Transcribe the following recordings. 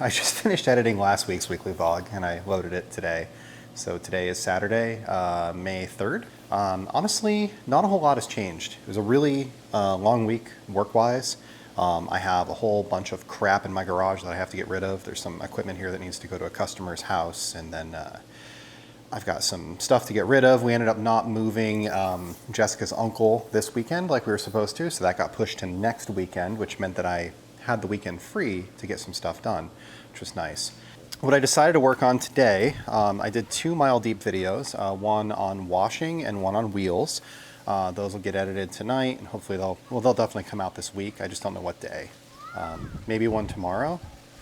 I just finished editing last week's weekly vlog and I loaded it today. So today is Saturday, May 3rd. Honestly, not a whole lot has changed. It was a really long week work-wise. I have a whole bunch of crap in my garage that I have to get rid of. There's some equipment here that needs to go to a customer's house, and then I've got some stuff to get rid of. We ended up not moving Jessica's uncle this weekend like we were supposed to, so that got pushed to next weekend, which meant that I had the weekend free to get some stuff done, which was nice. What I decided to work on today, I did 2 mile deep videos, one on washing and one on wheels. Those will get edited tonight, and hopefully they'll definitely come out this week. I just don't know what day. Maybe one tomorrow,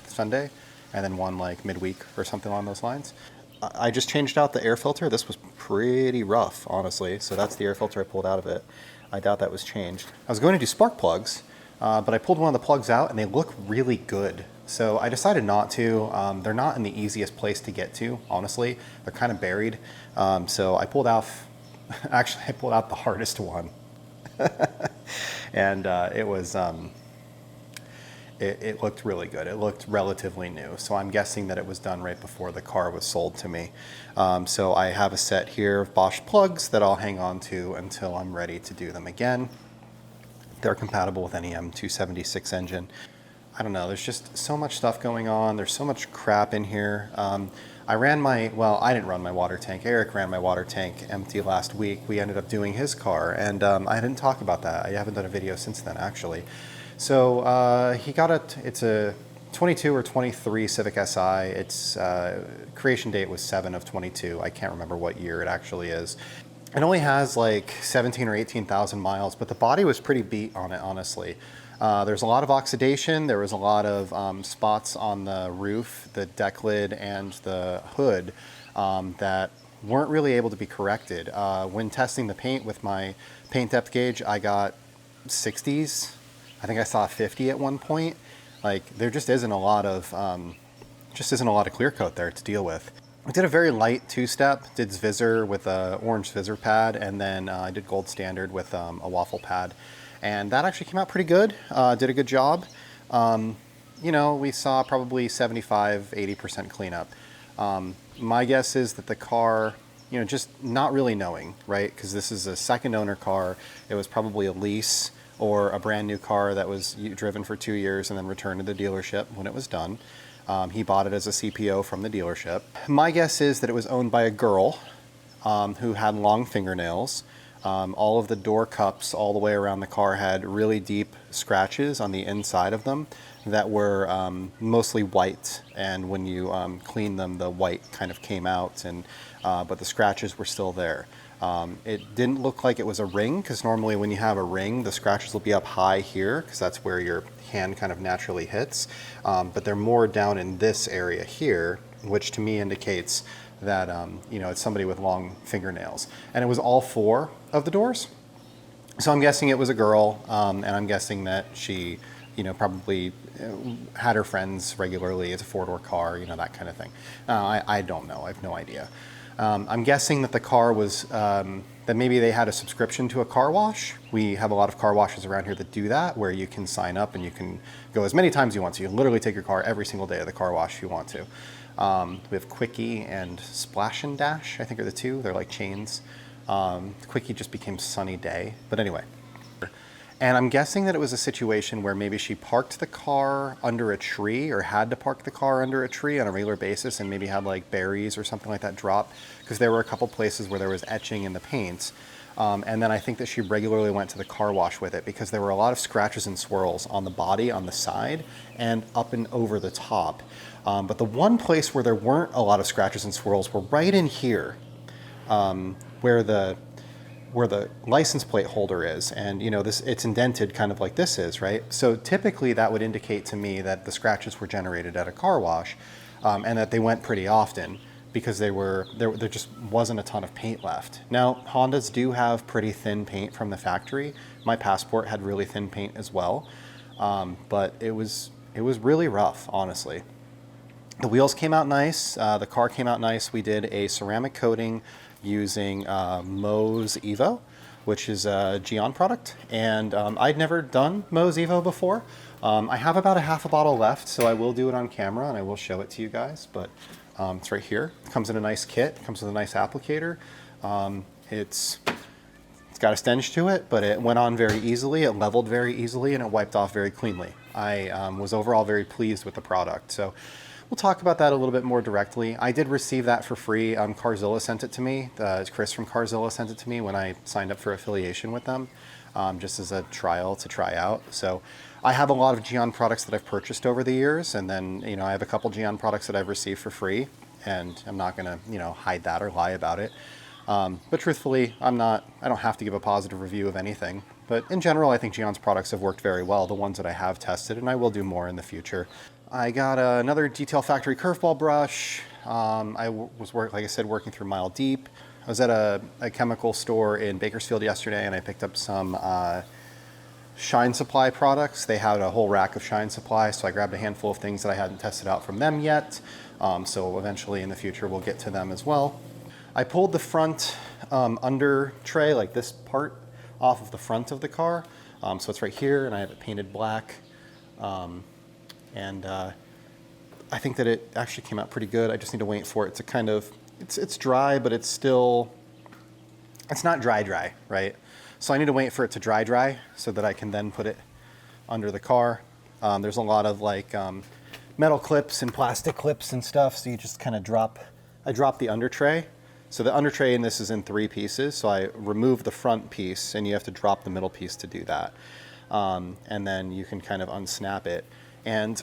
Sunday, and then one like midweek or something along those lines. I just changed out the air filter. This was pretty rough, honestly. So that's the air filter I pulled out of it. I doubt that was changed. I was going to do spark plugs, but I pulled one of the plugs out and they look really good. So I decided not to. They're not in the easiest place to get to, honestly. They're kind of buried. So I pulled out, actually I pulled out the hardest one. And it was, it looked really good. It looked relatively new. So I'm guessing that it was done right before the car was sold to me. So I have a set here of Bosch plugs that I'll hang on to until I'm ready to do them again. They're compatible with any M276 engine. I don't know, there's just so much stuff going on. There's so much crap in here. I ran my, well, I didn't run my water tank. Eric ran my water tank empty last week. We ended up doing his car, and I didn't talk about that. I haven't done a video since then, actually. So he got it's a 22 or 23 Civic Si. Its creation date was 7 of 22. I can't remember what year it actually is. It only has like 17 or 18,000 miles, but the body was pretty beat on it, honestly. There's a lot of oxidation. There was a lot of spots on the roof, the deck lid, and the hood that weren't really able to be corrected. When testing the paint with my paint depth gauge, I got 60s. I think I saw 50 at one point. Like, there just isn't a lot of clear coat there to deal with. I did a very light 2-step, did Visor with a orange Visor pad, and then I did Gold Standard with a waffle pad. And that actually came out pretty good, did a good job. You know, we saw probably 75–80% cleanup. My guess is that the car, you know, just not really knowing, right? Because this is a second owner car. It was probably a lease or a brand new car that was driven for 2 years and then returned to the dealership when it was done. He bought it as a CPO from the dealership. My guess is that it was owned by a girl who had long fingernails. All of the door cups all the way around the car had really deep scratches on the inside of them that were mostly white, and when you cleaned them, the white kind of came out, and but the scratches were still there. It didn't look like it was a ring, because normally when you have a ring, the scratches will be up high here, because that's where your hand kind of naturally hits, but they're more down in this area here, which to me indicates that you know, it's somebody with long fingernails. And it was all 4 of the doors. So I'm guessing it was a girl, and I'm guessing that she, you know, probably had her friends regularly. It's a 4-door car, you know, that kind of thing. I don't know, I have no idea. I'm guessing that the car was, that maybe they had a subscription to a car wash. We have a lot of car washes around here that do that, where you can sign up and you can go as many times as you want to. You can literally take your car every single day of the car wash if you want to. We have Quickie and Splash and Dash, I think are the 2. They're like chains. Quickie just became Sunny Day, but anyway. And I'm guessing that it was a situation where maybe she parked the car under a tree, or had to park the car under a tree on a regular basis, and maybe had like berries or something like that drop, because there were a couple places where there was etching in the paints. And then I think that she regularly went to the car wash with it, because there were a lot of scratches and swirls on the body, on the side, and up and over the top. But the one place where there weren't a lot of scratches and swirls were right in here, where the license plate holder is, and you know, it's indented kind of like this is, right? So typically that would indicate to me that the scratches were generated at a car wash, and that they went pretty often, because there just wasn't a ton of paint left. Now, Hondas do have pretty thin paint from the factory. My Passport had really thin paint as well, but it was really rough, honestly. The wheels came out nice. The car came out nice. We did a ceramic coating using Mohs Evo. which is a Gyeon product. And I'd never done Mohs Evo before. I have about a half a bottle left, so I will do it on camera and I will show it to you guys. But it's right here. It comes in a nice kit. It comes with a nice applicator. It's got a stench to it, but it went on very easily. It leveled very easily and it wiped off very cleanly. I was overall very pleased with the product. So we'll talk about that a little bit more directly. I did receive that for free. Carzilla sent it to me. Chris from Carzilla sent it to me when I signed up for affiliation with them, just as a trial to try out. So I have a lot of Gyeon products that I've purchased over the years, and then I have a couple Gyeon products that I've received for free, and I'm not gonna hide that or lie about it. But truthfully, I don't have to give a positive review of anything. But in general, I think Gyeon's products have worked very well, the ones that I have tested, and I will do more in the future. I got another Detail Factory curveball brush. I was, like I said, working through Mile Deep. I was at a chemical store in Bakersfield yesterday, and I picked up some Shine Supply products. They had a whole rack of Shine Supply, so I grabbed a handful of things that I hadn't tested out from them yet. So eventually in the future, we'll get to them as well. I pulled the front under tray, like this part, off of the front of the car. So it's right here, and I have it painted black. I think that it actually came out pretty good. I just need to wait for it to kind of, it's dry, but it's not dry, right? So I need to wait for it to dry so that I can then put it under the car. There's a lot of like metal clips and plastic clips and stuff. So you just kind of I drop the under tray. So the under tray in this is in 3 pieces. So I remove the front piece and you have to drop the middle piece to do that. And then you can kind of unsnap it. And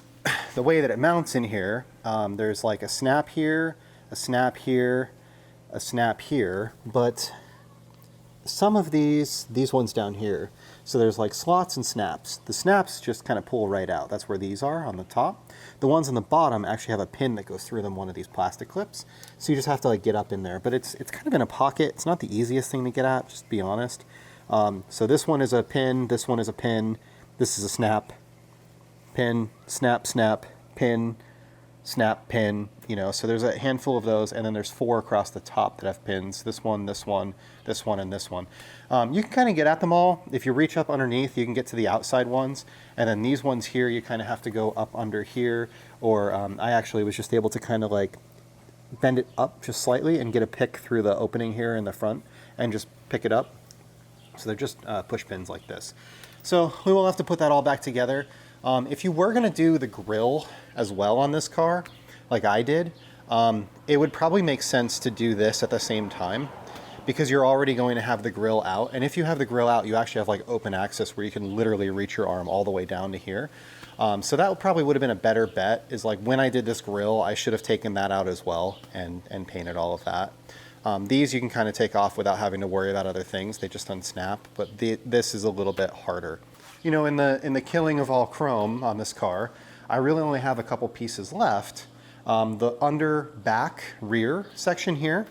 the way that it mounts in here, there's like a snap here, a snap here, a snap here, but some of these ones down here, so there's like slots and snaps. The snaps just kind of pull right out. That's where these are on the top. The ones on the bottom actually have a pin that goes through them, one of these plastic clips. So you just have to like get up in there, but it's kind of in a pocket. It's not the easiest thing to get at, just to be honest. So this one is a pin, this one is a pin, this is a snap, pin, snap, snap, pin, snap, pin, so there's a handful of those, and then there's 4 across the top that have pins, this one, this one, this one, and this one. You can kind of get at them all. If you reach up underneath, you can get to the outside ones, and then these ones here, you kind of have to go up under here, or I actually was just able to kind of like bend it up just slightly and get a pick through the opening here in the front and just pick it up. So they're just push pins like this. So we will have to put that all back together. If you were gonna do the grill as well on this car, like I did, it would probably make sense to do this at the same time because you're already going to have the grill out. And if you have the grill out, you actually have like open access where you can literally reach your arm all the way down to here. So that probably would have been a better bet, is like when I did this grill, I should have taken that out as well and painted all of that. These you can kind of take off without having to worry about other things. They just unsnap, but this is a little bit harder. In the killing of all chrome on this car, I really only have a couple pieces left. The under back rear section here,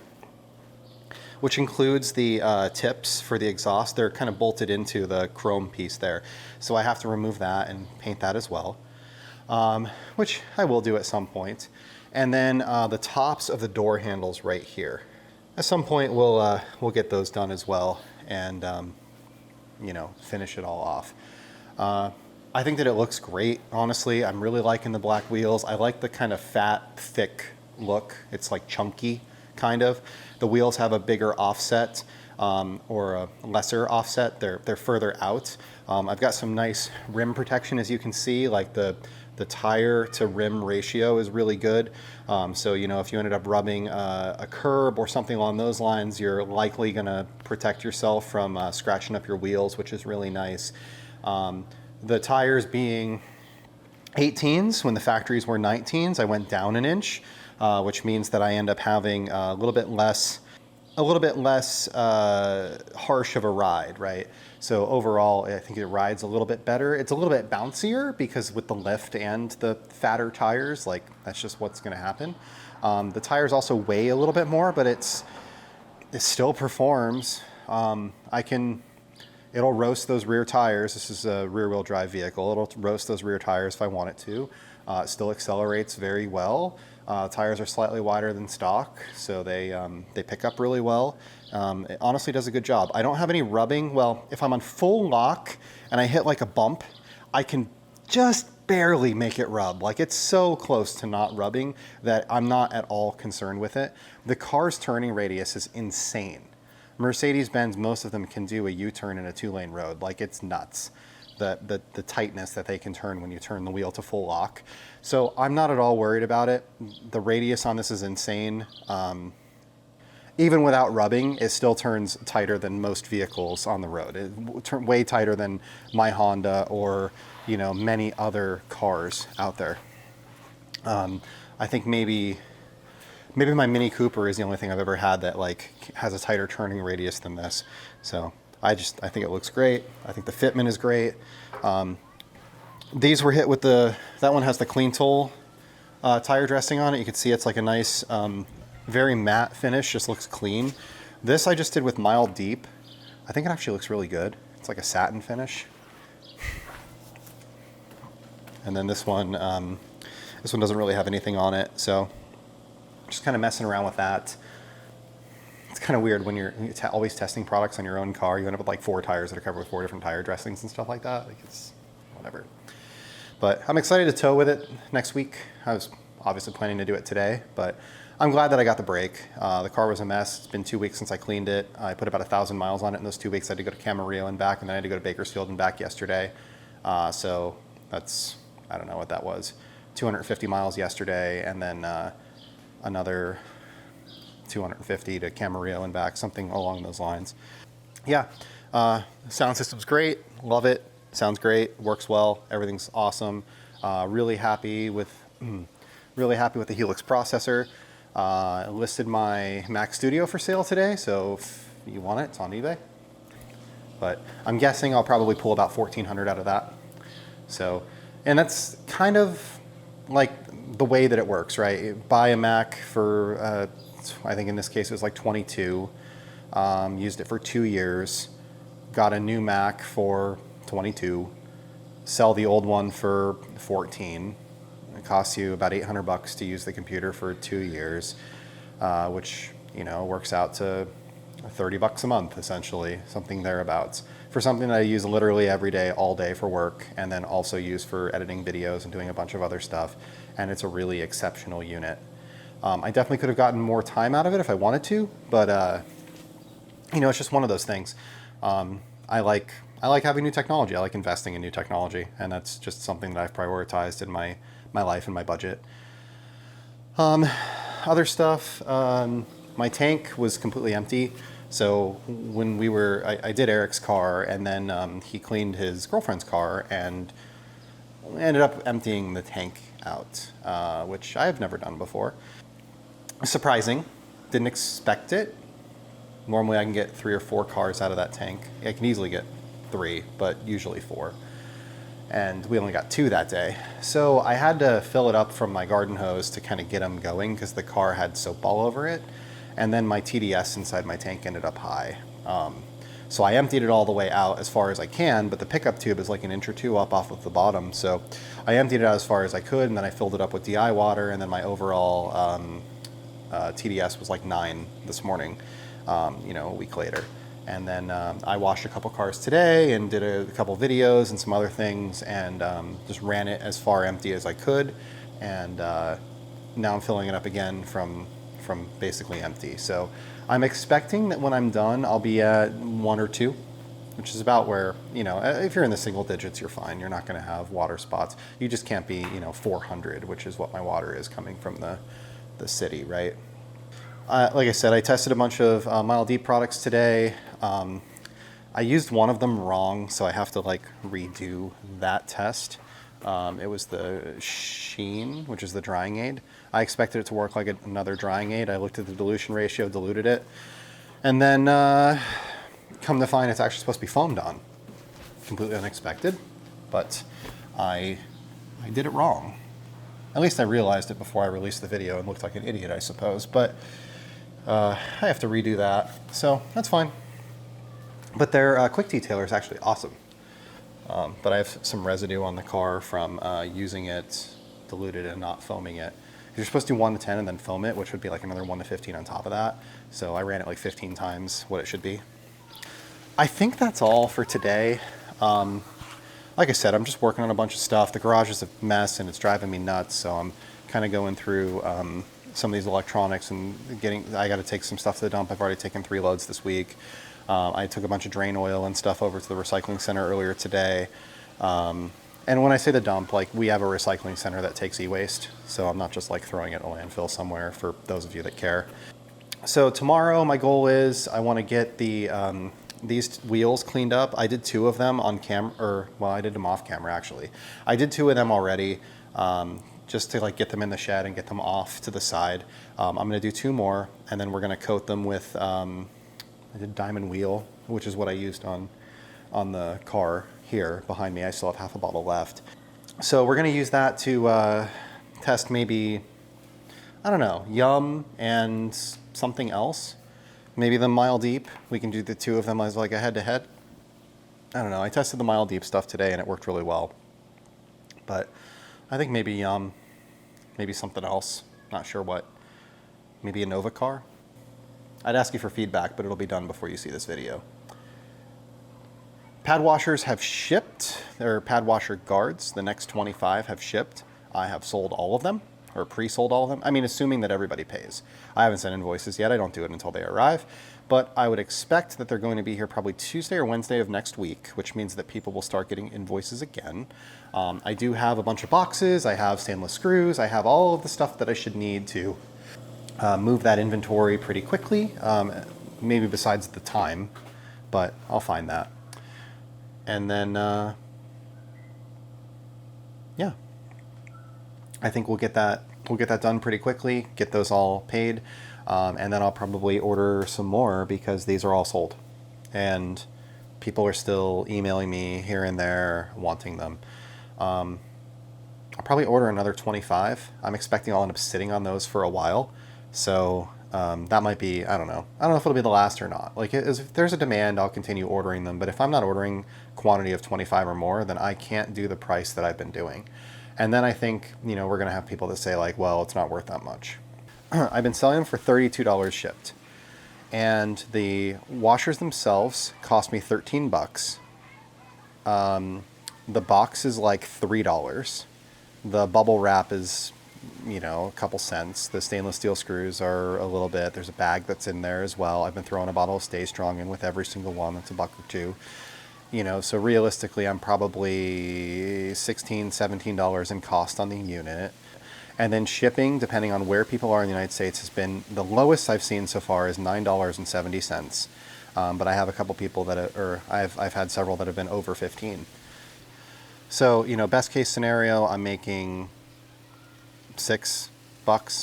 which includes the tips for the exhaust, they're kind of bolted into the chrome piece there. So I have to remove that and paint that as well, which I will do at some point. And then the tops of the door handles right here. At some point we'll get those done as well and finish it all off. I think that it looks great, honestly. I'm really liking the black wheels. I like the kind of fat, thick look. It's like chunky, kind of. The wheels have a bigger offset or a lesser offset. They're further out. I've got some nice rim protection, as you can see. Like the tire to rim ratio is really good. So if you ended up rubbing a curb or something along those lines, you're likely gonna protect yourself from scratching up your wheels, which is really nice. The tires being 18s when the factories were 19s, I went down an inch, which means that I end up having a little bit less harsh of a ride, right? So overall, I think it rides a little bit better. It's a little bit bouncier because with the lift and the fatter tires, like that's just what's going to happen. The tires also weigh a little bit more, but it still performs. I can It'll roast those rear tires. This is a rear wheel drive vehicle. It'll roast those rear tires if I want it to. It still accelerates very well. Tires are slightly wider than stock, so they pick up really well. It honestly does a good job. I don't have any rubbing. Well, if I'm on full lock and I hit like a bump, I can just barely make it rub. Like, it's so close to not rubbing that I'm not at all concerned with it. The car's turning radius is insane. Mercedes-Benz, most of them can do a U-turn in a 2-lane road. Like, it's nuts. The tightness that they can turn when you turn the wheel to full lock. So I'm not at all worried about it. The radius on this is insane. Even without rubbing, it still turns tighter than most vehicles on the road. It turns way tighter than my Honda or, you know, many other cars out there. I think maybe my Mini Cooper is the only thing I've ever had that like has a tighter turning radius than this. So I think it looks great. I think the fitment is great. These were hit with that one has the Clean Tool tire dressing on it. You can see it's like a nice, very matte finish, just looks clean. This I just did with Mild Deep. I think it actually looks really good. It's like a satin finish. And then this one doesn't really have anything on it, so just kind of messing around with that. It's kind of weird when you're always testing products on your own car. You end up with like 4 tires that are covered with 4 different tire dressings and stuff like that. Like, it's whatever. But I'm excited to tow with it next week. I was obviously planning to do it today, but I'm glad that I got the break. The car was a mess. It's been 2 weeks since I cleaned it. I put about 1,000 miles on it in those 2 weeks. I had to go to Camarillo and back, and then I had to go to Bakersfield and back yesterday. So that's, I don't know what that was, 250 miles yesterday, and then another 250 to Camarillo and back, something along those lines. Yeah, sound system's great. Love it. Sounds great. Works well. Everything's awesome. Really happy with the Helix processor. I listed my Mac Studio for sale today, so if you want it, it's on eBay. But I'm guessing I'll probably pull about $1,400 out of that. So, and that's kind of like the way that it works, right? You buy a Mac for, I think in this case it was like 22, used it for 2 years, got a new Mac for 22, sell the old one for 14. It costs you about $800 to use the computer for 2 years, which, you know, works out to $30 a month, essentially, something thereabouts, for something that I use literally every day, all day for work, and then also use for editing videos and doing a bunch of other stuff. And it's a really exceptional unit. I definitely could have gotten more time out of it if I wanted to, but you know, it's just one of those things. I like having new technology. I like investing in new technology, and that's just something that I've prioritized in my life and my budget. Other stuff, my tank was completely empty. So when I did Eric's car, and then he cleaned his girlfriend's car and ended up emptying the tank out, which I have never done before. Surprising, didn't expect it. Normally I can get 3 or 4 cars out of that tank. I can easily get 3, but usually 4. And we only got 2 that day. So I had to fill it up from my garden hose to kind of get them going because the car had soap all over it. And then my TDS inside my tank ended up high. So I emptied it all the way out as far as I can, but the pickup tube is like an inch or 2 up off of the bottom. So I emptied it out as far as I could, and then I filled it up with DI water, and then my overall TDS was like 9 this morning, you know, a week later. And then I washed a couple cars today and did a couple videos and some other things, and just ran it as far empty as I could. And now I'm filling it up again from basically empty. So I'm expecting that when I'm done, I'll be at 1 or 2, which is about where, you know, if you're in the single digits, you're fine. You're not going to have water spots. You just can't be, you know, 400, which is what my water is coming from the city, right? Like I said, I tested a bunch of Mild Deep products today. I used one of them wrong, so I have to like redo that test. It was the Sheen, which is the drying aid. I expected it to work like another drying aid. I looked at the dilution ratio, diluted it, and then come to find it's actually supposed to be foamed on. Completely unexpected, but I did it wrong. At least I realized it before I released the video and looked like an idiot, I suppose, but I have to redo that, so that's fine. But their quick detailer is actually awesome. But I have some residue on the car from using it diluted and not foaming it. You're supposed to do 1 to 10 and then foam it, which would be like another 1 to 15 on top of that. So I ran it like 15 times what it should be. I think that's all for today. Like I said, I'm just working on a bunch of stuff. The garage is a mess and it's driving me nuts. So I'm kind of going through some of these electronics and I got to take some stuff to the dump. I've already taken 3 loads this week. I took a bunch of drain oil and stuff over to the recycling center earlier today. And when I say the dump, like we have a recycling center that takes e-waste. So I'm not just like throwing it in a landfill somewhere for those of you that care. So tomorrow my goal is I want to get these wheels cleaned up. I did 2 of them on camera, well, I did them off camera actually. I did 2 of them already, just to like get them in the shed and get them off to the side. I'm gonna do 2 more, and then we're gonna coat them with, I did diamond wheel, which is what I used on the car here behind me. I still have half a bottle left. So we're gonna use that to test maybe, I don't know, Yum and something else. Maybe the Mile Deep. We can do the 2 of them as like a head-to-head. I don't know. I tested the Mile Deep stuff today and it worked really well. But I think maybe Yum, maybe something else. Not sure what. Maybe a Nova car. I'd ask you for feedback, but it'll be done before you see this video. Pad washers have shipped. They're pad washer guards. The next 25 have shipped. I have sold all of them, or pre-sold all of them. I mean, assuming that everybody pays. I haven't sent invoices yet. I don't do it until they arrive. But I would expect that they're going to be here probably Tuesday or Wednesday of next week, which means that people will start getting invoices again. I do have a bunch of boxes. I have stainless screws. I have all of the stuff that I should need to move that inventory pretty quickly. Maybe besides the time, but I'll find that. And then, yeah, I think we'll get that done pretty quickly, get those all paid, and then I'll probably order some more because these are all sold. And people are still emailing me here and there wanting them. I'll probably order another 25. I'm expecting I'll end up sitting on those for a while. So that might be, I don't know if it'll be the last or not. Like if there's a demand, I'll continue ordering them. But if I'm not ordering quantity of 25 or more, then I can't do the price that I've been doing. And then I think, we're going to have people that say like, well, it's not worth that much. I've been selling them for $32 shipped. And the washers themselves cost me 13 bucks. The box is like $3. The bubble wrap is, a couple cents. The stainless steel screws are a little bit. There's a bag that's in there as well. I've been throwing a bottle of Stay Strong in with every single one. That's $1 or $2. So realistically, I'm probably $16, $17 in cost on the unit. And then shipping, depending on where people are in the United States, has been the lowest I've seen so far is $9.70. But I have a couple people I've had several that have been over 15. So, best case scenario, I'm making $6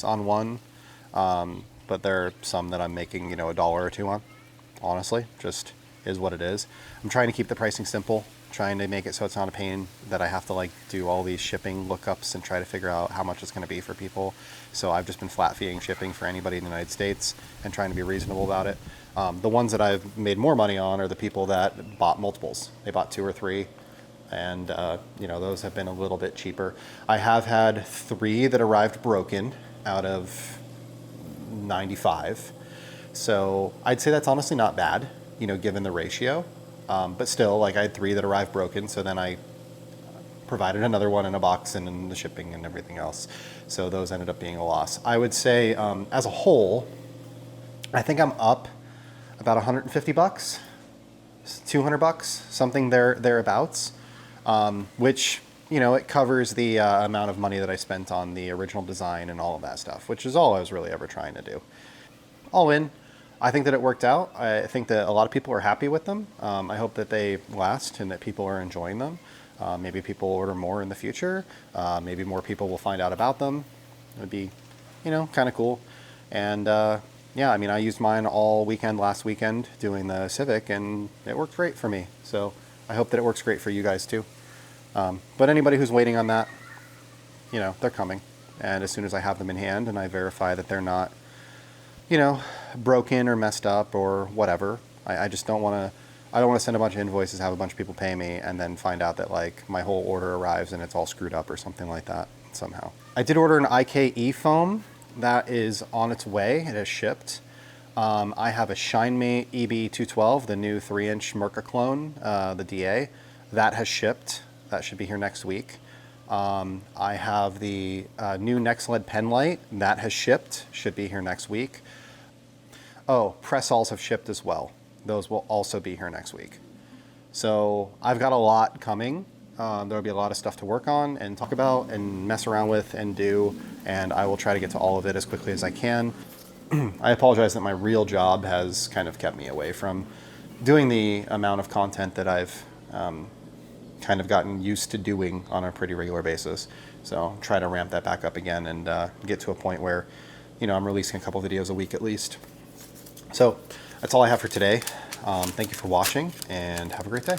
on one. But there are some that I'm making, $1 or $2 on. Honestly, just is what it is. I'm trying to keep the pricing simple, trying to make it so it's not a pain that I have to like do all these shipping lookups and try to figure out how much it's going to be for people. So I've just been flat feeing shipping for anybody in the United States and trying to be reasonable about it. The ones that I've made more money on are the people that bought multiples. They bought 2 or 3, and those have been a little bit cheaper. I have had 3 that arrived broken out of 95. So I'd say that's honestly not bad, given the ratio. But still, like I had 3 that arrived broken, so then I provided another one in a box and in the shipping and everything else. So those ended up being a loss. I would say, as a whole, I think I'm up about $150, $200, something thereabouts, which, it covers the amount of money that I spent on the original design and all of that stuff, which is all I was really ever trying to do. All in, I think that it worked out. I think that a lot of people are happy with them. I hope that they last and that people are enjoying them. Maybe people will order more in the future. Maybe more people will find out about them. It would be, kind of cool. And yeah, I used mine all weekend last weekend doing the Civic, and it worked great for me. So I hope that it works great for you guys too. But anybody who's waiting on that, they're coming. And as soon as I have them in hand and I verify that they're not, broken or messed up or whatever, I just don't want to, I don't want to send a bunch of invoices, have a bunch of people pay me, and then find out that like my whole order arrives and it's all screwed up or something like that somehow. I did order an IKE foam that is on its way. It has shipped. I have a ShineMate EB212, the new 3-inch Merca clone, the DA. That has shipped. That should be here next week. I have the new NextLED pen light. That has shipped. Should be here next week. Oh, press alls have shipped as well. Those will also be here next week. So I've got a lot coming. There'll be a lot of stuff to work on and talk about and mess around with and do, and I will try to get to all of it as quickly as I can. I apologize that my real job has kind of kept me away from doing the amount of content that I've kind of gotten used to doing on a pretty regular basis. So try to ramp that back up again and get to a point where, you know, I'm releasing a couple videos a week at least. So that's all I have for today. Thank you for watching and have a great day.